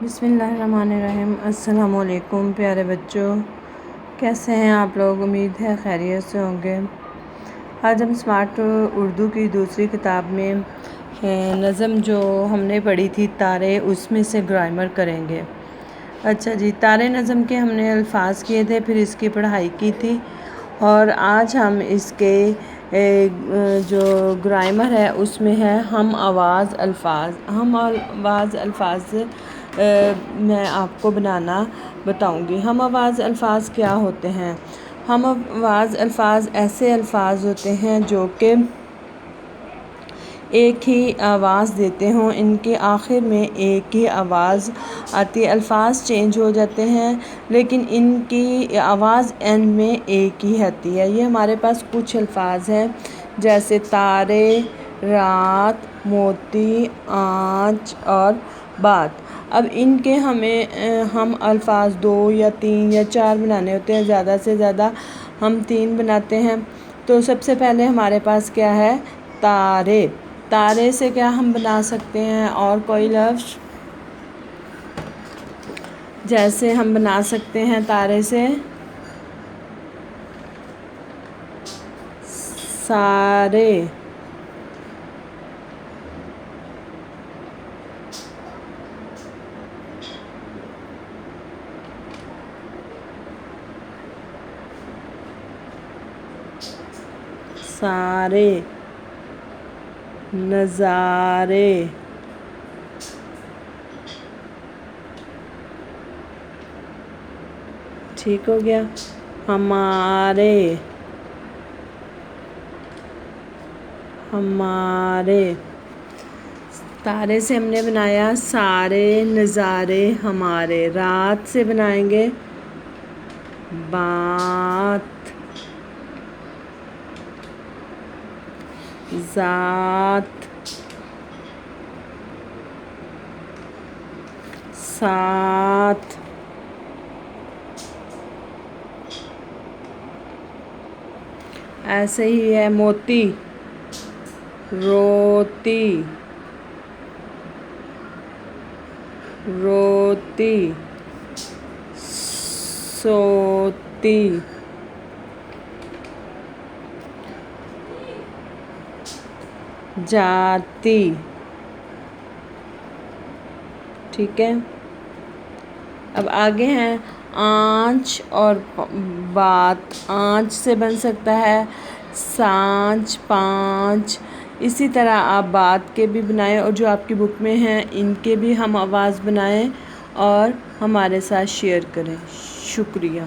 بسم اللہ الرحمن الرحیم۔ السلام علیکم پیارے بچوں، کیسے ہیں آپ لوگ؟ امید ہے خیریت سے ہوں گے۔ آج ہم اسمارٹ اردو کی دوسری کتاب میں نظم جو ہم نے پڑھی تھی تارے، اس میں سے گرامر کریں گے۔ اچھا جی، تارے نظم کے ہم نے الفاظ کیے تھے، پھر اس کی پڑھائی کی تھی، اور آج ہم اس کے جو گرامر ہے اس میں ہے ہم آواز الفاظ۔ ہم آواز الفاظ میں آپ کو بنانا بتاؤں گی۔ ہم آواز الفاظ کیا ہوتے ہیں؟ ہم آواز الفاظ ایسے الفاظ ہوتے ہیں جو کہ ایک ہی آواز دیتے ہوں، ان کے آخر میں ایک ہی آواز آتی ہے۔ الفاظ چینج ہو جاتے ہیں لیکن ان کی آواز اینڈ میں ایک ہی آتی ہے۔ یہ ہمارے پاس کچھ الفاظ ہیں جیسے تارے، رات، موتی، آنچ اور بات۔ اب ان کے ہم الفاظ 2 یا 3 یا 4 بنانے ہوتے ہیں، زیادہ سے زیادہ ہم 3 بناتے ہیں۔ تو سب سے پہلے ہمارے پاس کیا ہے؟ تارے۔ تارے سے کیا ہم بنا سکتے ہیں؟ اور کوئی لفظ جیسے ہم بنا سکتے ہیں تارے سے سارے، سارے، نظارے، ٹھیک ہو گیا؟ ہمارے، ہمارے۔ تارے سے ہم نے بنایا سارے، نظارے، ہمارے۔ رات سے بنائیں گے بات، ذات، ساتھ، ایسے ہی ہے موتی، روتی، روتی، سوتی، جاتی، ٹھیک ہے؟ اب آگے ہیں آنچ اور بات۔ آنچ سے بن سکتا ہے سانچ، پانچ۔ اسی طرح آپ بات کے بھی بنائیں، اور جو آپ کی بک میں ہیں ان کے بھی ہم آواز بنائیں اور ہمارے ساتھ شیئر کریں۔ شکریہ۔